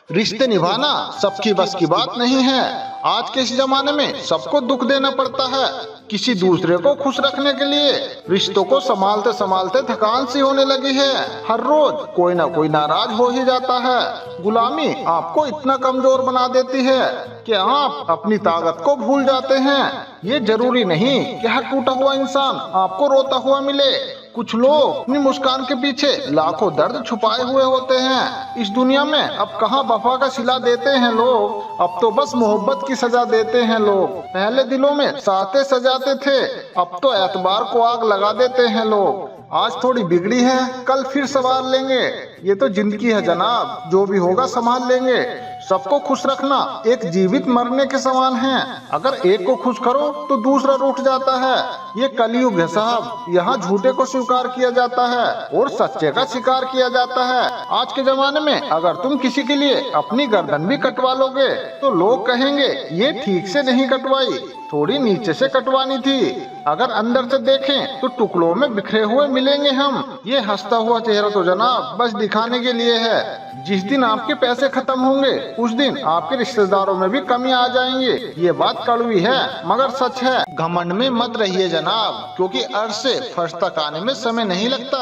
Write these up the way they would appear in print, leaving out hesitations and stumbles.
रिश्ते निभाना सबकी बस की बात नहीं है। आज के इस जमाने में सबको दुख देना पड़ता है किसी दूसरे को खुश रखने के लिए। रिश्तों को संभालते संभालते थकान सी होने लगी है। हर रोज कोई ना कोई नाराज हो ही जाता है। गुलामी आपको इतना कमजोर बना देती है कि आप अपनी ताकत को भूल जाते हैं। ये जरूरी नहीं कि हर टूटा हुआ इंसान आपको रोता हुआ मिले। कुछ लोग अपनी मुस्कान के पीछे लाखों दर्द छुपाए हुए होते हैं। इस दुनिया में अब कहाँ वफा का सिला देते हैं लोग, अब तो बस मोहब्बत की सजा देते हैं लोग। पहले दिलों में साथे सजाते थे, अब तो एतबार को आग लगा देते हैं लोग। आज थोड़ी बिगड़ी है, कल फिर संवार लेंगे। ये तो जिंदगी है जनाब, जो भी होगा संभाल लेंगे। सबको खुश रखना एक जीवित मरने के समान है। अगर एक को खुश करो तो दूसरा रूठ जाता है। ये कलयुग है साहब, यहाँ झूठे को स्वीकार किया जाता है और सच्चे का शिकार किया जाता है। आज के जमाने में अगर तुम किसी के लिए अपनी गर्दन भी कटवा लोगे तो लोग कहेंगे ये ठीक से नहीं कटवाई, थोड़ी नीचे से कटवानी थी। अगर अंदर से देखें तो टुकड़ों में बिखरे हुए मिलेंगे हम। ये हंसता हुआ चेहरा तो जनाब बस दिखाने के लिए है। जिस दिन आपके पैसे खत्म होंगे उस दिन आपके रिश्तेदारों में भी कमी आ जाएंगे। ये बात कड़वी है मगर सच है। घमंड में मत रहिए जनाब, क्योंकि अर्श से फर्श तक आने में समय नहीं लगता।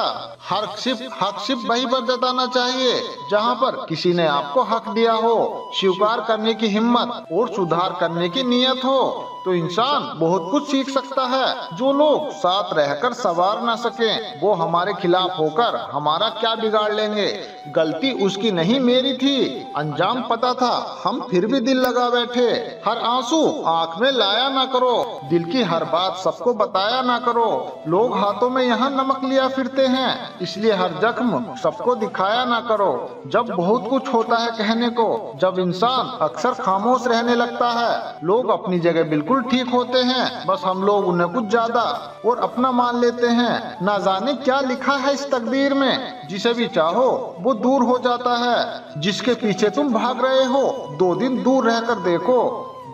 हर हक सिर्फ वही पर जताना चाहिए जहाँ पर किसी ने आपको हक दिया हो। स्वीकार करने की हिम्मत और सुधार करने की नीयत हो तो इंसान बहुत कुछ सीख सकता है। जो लोग साथ रहकर संवार ना सके वो हमारे खिलाफ होकर हमारा क्या बिगाड़ लेंगे। गलती उसकी नहीं मेरी थी, अंजाम पता था हम फिर भी दिल लगा बैठे। हर आंसू आंख में लाया ना करो, दिल की हर बात सबको बताया ना करो। लोग हाथों में यहाँ नमक लिया फिरते हैं, इसलिए हर जख्म सबको दिखाया ना करो। जब बहुत कुछ होता है कहने को, जब इंसान अक्सर खामोश रहने लगता है। लोग अपनी जगह बिल्कुल ठीक होते हैं, बस हम लोग उन्हें कुछ ज्यादा और अपना मान लेते हैं। ना जाने क्या लिखा है इस तकदीर में, जिसे भी चाहो वो दूर हो जाता है। जिसके पीछे तुम भाग रहे हो 2 दिन दूर रहकर देखो,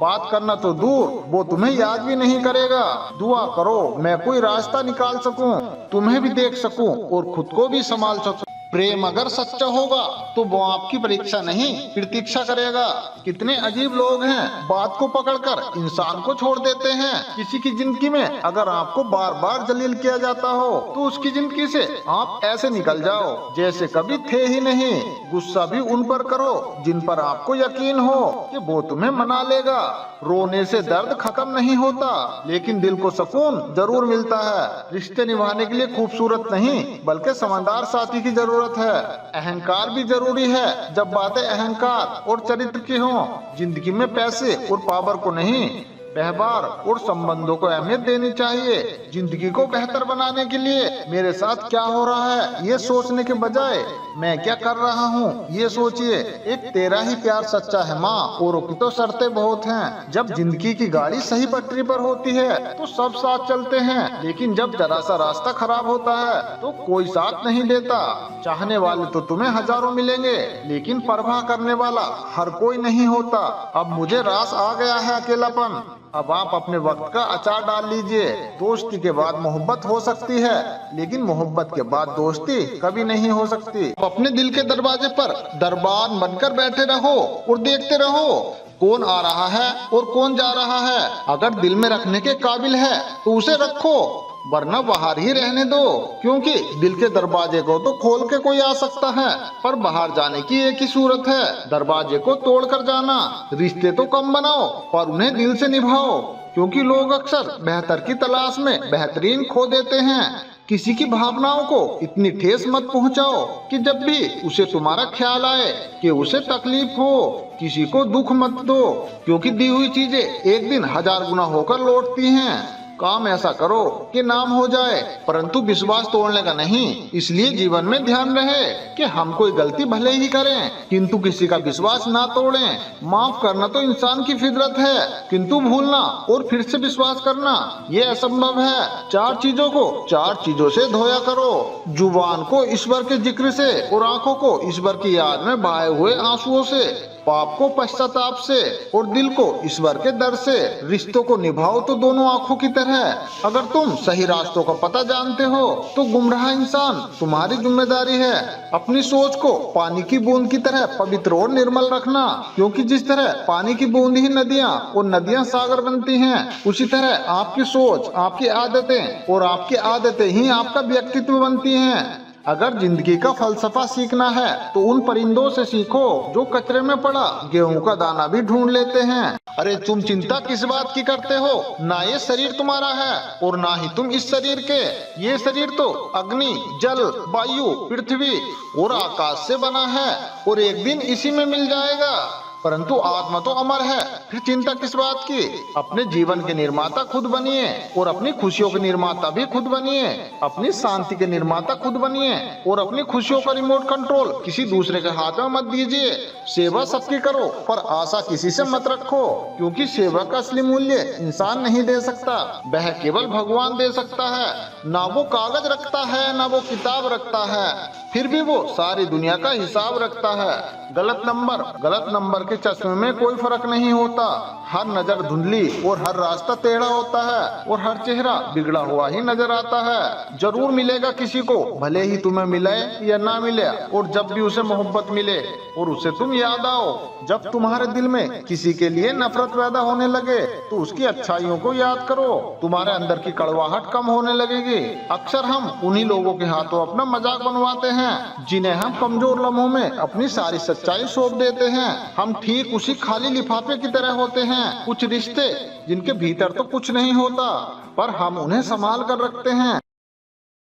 बात करना तो दूर वो तुम्हें याद भी नहीं करेगा। दुआ करो मैं कोई रास्ता निकाल सकूं, तुम्हें भी देख सकूं और खुद को भी संभाल सकूं। प्रेम अगर सच्चा होगा तो वो आपकी परीक्षा नहीं प्रतीक्षा करेगा। कितने अजीब लोग हैं, बात को पकड़कर इंसान को छोड़ देते हैं। किसी की जिंदगी में अगर आपको बार बार जलील किया जाता हो तो उसकी जिंदगी से आप ऐसे निकल जाओ जैसे कभी थे ही नहीं। गुस्सा भी उन पर करो जिन पर आपको यकीन हो कि वो तुम्हें मना लेगा। रोने से दर्द खत्म नहीं होता, लेकिन दिल को सुकून जरूर मिलता है। रिश्ते निभाने के लिए खूबसूरत नहीं बल्कि समझदार साथी की जरूरत है। अहंकार भी जरूरी है जब बातें अहंकार और चरित्र की हों। जिंदगी में पैसे और पावर को नहीं, व्यवहार और संबंधों को अहमियत देनी चाहिए। जिंदगी को बेहतर बनाने के लिए मेरे साथ क्या हो रहा है ये सोचने के बजाय मैं क्या कर रहा हूँ ये सोचिए। एक तेरा ही प्यार सच्चा है माँ, औरों की तो शर्तें बहुत हैं। जब जिंदगी की गाड़ी सही पटरी पर होती है तो सब साथ चलते हैं, लेकिन जब जरा सा रास्ता खराब होता है तो कोई साथ नहीं देता। चाहने वाले तो तुम्हें हजारों मिलेंगे, लेकिन परवाह करने वाला हर कोई नहीं होता। अब मुझे रास आ गया है अकेलापन, अब आप अपने वक्त का अचार डाल लीजिए। दोस्ती के बाद मोहब्बत हो सकती है, लेकिन मोहब्बत के बाद दोस्ती कभी नहीं हो सकती। अपने दिल के दरवाजे पर दरबान बनकर बैठे रहो और देखते रहो कौन आ रहा है और कौन जा रहा है। अगर दिल में रखने के काबिल है तो उसे रखो, वरना बाहर ही रहने दो। क्योंकि दिल के दरवाजे को तो खोल के कोई आ सकता है, पर बाहर जाने की एक ही सूरत है, दरवाजे को तोड़ कर जाना। रिश्ते तो कम बनाओ पर उन्हें दिल से निभाओ, क्योंकि लोग अक्सर बेहतर की तलाश में बेहतरीन खो देते हैं। किसी की भावनाओं को इतनी ठेस मत पहुंचाओ कि जब भी उसे तुम्हारा ख्याल आए कि उसे तकलीफ हो। किसी को दुख मत दो, क्योंकि दी हुई चीजें एक दिन 1000 गुना होकर लौटती हैं। काम ऐसा करो कि नाम हो जाए, परंतु विश्वास तोड़ने का नहीं। इसलिए जीवन में ध्यान रहे कि हम कोई गलती भले ही करें, किंतु किसी का विश्वास ना तोड़ें। माफ करना तो इंसान की फितरत है, किंतु भूलना और फिर से विश्वास करना ये असंभव है। 4 चीजों को 4 चीजों से धोया करो, जुबान को ईश्वर के जिक्र से और आंखों को ईश्वर की याद में बहाए हुए आंसुओं से, पाप को पश्चाताप से और दिल को ईश्वर के दर से। रिश्तों को निभाओ तो दोनों आंखों की तरह किधर है। अगर तुम सही रास्तों का पता जानते हो तो गुमराह इंसान तुम्हारी जिम्मेदारी है अपनी सोच को पानी की बूंद की तरह पवित्र और निर्मल रखना, क्योंकि जिस तरह पानी की बूंद ही नदियाँ और नदियाँ सागर बनती हैं, उसी तरह आपकी सोच, आपकी आदतें और आपकी आदतें ही आपका व्यक्तित्व बनती हैं। अगर जिंदगी का फलसफा सीखना है तो उन परिंदों से सीखो जो कचरे में पड़ा गेहूं का दाना भी ढूंढ लेते हैं। अरे तुम चिंता किस बात की करते हो, ना ये शरीर तुम्हारा है और ना ही तुम इस शरीर के। ये शरीर तो अग्नि, जल, वायु, पृथ्वी और आकाश से बना है और एक दिन इसी में मिल जाएगा, परंतु आत्मा तो अमर है। फिर चिंता किस बात की। अपने जीवन के निर्माता खुद बनिए और अपनी खुशियों के निर्माता भी खुद बनिए। अपनी शांति के निर्माता खुद बनिए और अपनी खुशियों का रिमोट कंट्रोल किसी दूसरे के हाथ में मत दीजिए। सेवा सबकी करो पर आशा किसी से मत रखो, क्योंकि सेवा का असली मूल्य इंसान नहीं दे सकता, वह केवल भगवान दे सकता है। ना वो कागज रखता है ना वो किताब रखता है, फिर भी वो सारी दुनिया का हिसाब रखता है। गलत नंबर के चश्मे में कोई फर्क नहीं होता। हर नजर धुंधली और हर रास्ता टेढ़ा होता है और हर चेहरा बिगड़ा हुआ ही नजर आता है। जरूर मिलेगा किसी को, भले ही तुम्हें मिले या ना मिले, और जब भी उसे मोहब्बत मिले और उसे तुम याद आओ। जब तुम्हारे दिल में किसी के लिए नफरत पैदा होने लगे तो उसकी अच्छाइयों को याद करो, तुम्हारे अंदर की कड़वाहट कम होने लगेगी। अक्सर हम उन्हीं लोगों के हाथों अपना मजाक बनवाते हैं जिन्हें हम कमजोर लम्हों में अपनी सारी सच्चाई सौंप देते हैं। हम ठीक उसी खाली लिफाफे की तरह होते हैं। कुछ रिश्ते जिनके भीतर तो कुछ नहीं होता, पर हम उन्हें संभाल कर रखते हैं।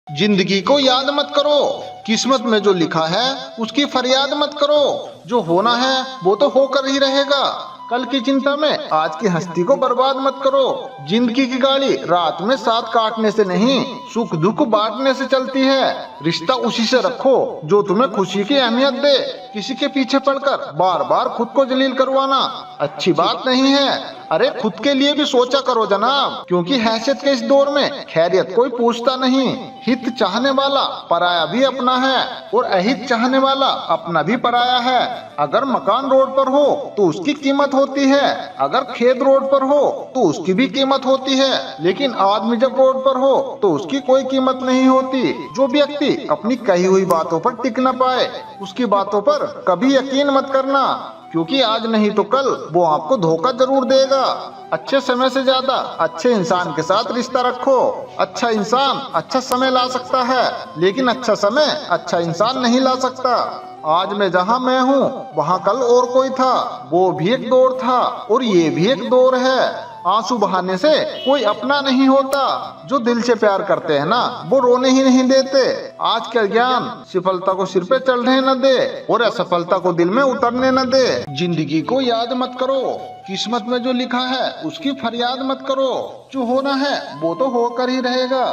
जिंदगी को याद मत करो, किस्मत में जो लिखा है उसकी फरियाद मत करो। जो होना है वो तो होकर ही रहेगा। कल की चिंता में आज की हस्ती को बर्बाद मत करो। जिंदगी की गाड़ी रात में साथ काटने से नहीं, सुख दुख बांटने से चलती है। रिश्ता उसी से रखो जो तुम्हें खुशी की अहमियत दे। किसी के पीछे पड़कर बार बार खुद को जलील करवाना अच्छी बात नहीं है। अरे खुद के लिए भी सोचा करो जनाब, क्योंकि हैसियत के इस दौर में खैरियत कोई पूछता नहीं। हित चाहने वाला पराया भी अपना है और अहित चाहने वाला अपना भी पराया है। अगर मकान रोड पर हो तो उसकी कीमत होती है, अगर खेत रोड पर हो तो उसकी भी कीमत होती है, लेकिन आदमी जब रोड पर हो तो उसकी कोई कीमत नहीं होती। जो व्यक्ति अपनी कही हुई बातों पर टिक न पाए उसकी बातों पर कभी यकीन मत करना, क्योंकि आज नहीं तो कल वो आपको धोखा जरूर देगा। अच्छे समय से ज्यादा अच्छे इंसान के साथ रिश्ता रखो। अच्छा इंसान अच्छा समय ला सकता है, लेकिन अच्छा समय अच्छा इंसान नहीं ला सकता। आज मैं जहाँ मैं हूँ वहाँ कल और कोई था, वो भी एक दौर था और ये भी एक दौर है। आंसू बहाने से कोई अपना नहीं होता। जो दिल से प्यार करते हैं ना वो रोने ही नहीं देते। आज का ज्ञान सफलता को सिर पे चढ़ने न दे और असफलता को दिल में उतरने न दे। जिंदगी को याद मत करो, किस्मत में जो लिखा है उसकी फरियाद मत करो। जो होना है वो तो होकर ही रहेगा।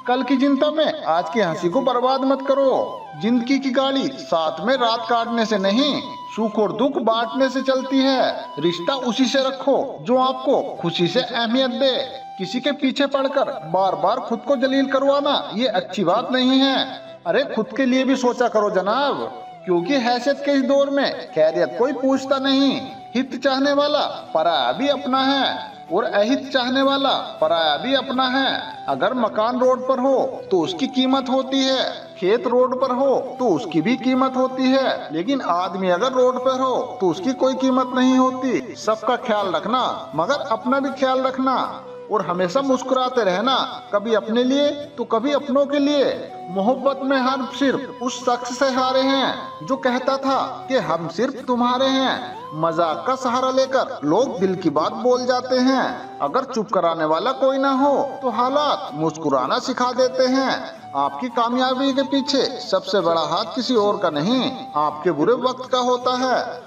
कल की चिंता में आज की हंसी को बर्बाद मत करो। जिंदगी की गाड़ी साथ में रात काटने से नहीं, सुख और दुख बांटने से चलती है। रिश्ता उसी से रखो जो आपको खुशी से अहमियत दे। किसी के पीछे पड़कर बार बार खुद को जलील करवाना ये अच्छी बात नहीं है। अरे खुद के लिए भी सोचा करो जनाब, क्योंकि हैसियत के इस दौर में खैरियत कोई पूछता नहीं। हित चाहने वाला पराया भी अपना है और अहित चाहने वाला पराया भी अपना है। अगर मकान रोड पर हो तो उसकी कीमत होती है, खेत रोड पर हो तो उसकी भी कीमत होती है, लेकिन आदमी अगर रोड पर हो तो उसकी कोई कीमत नहीं होती। सबका ख्याल रखना मगर अपना भी ख्याल रखना और हमेशा मुस्कुराते रहना, कभी अपने लिए तो कभी अपनों के लिए। मोहब्बत में हम सिर्फ उस शख्स से हारे हैं जो कहता था कि हम सिर्फ तुम्हारे हैं। मजाक का सहारा लेकर लोग दिल की बात बोल जाते हैं। अगर चुप कराने वाला कोई ना हो तो हालात मुस्कुराना सिखा देते हैं। आपकी कामयाबी के पीछे सबसे बड़ा हाथ किसी और का नहीं, आपके बुरे वक्त का होता है।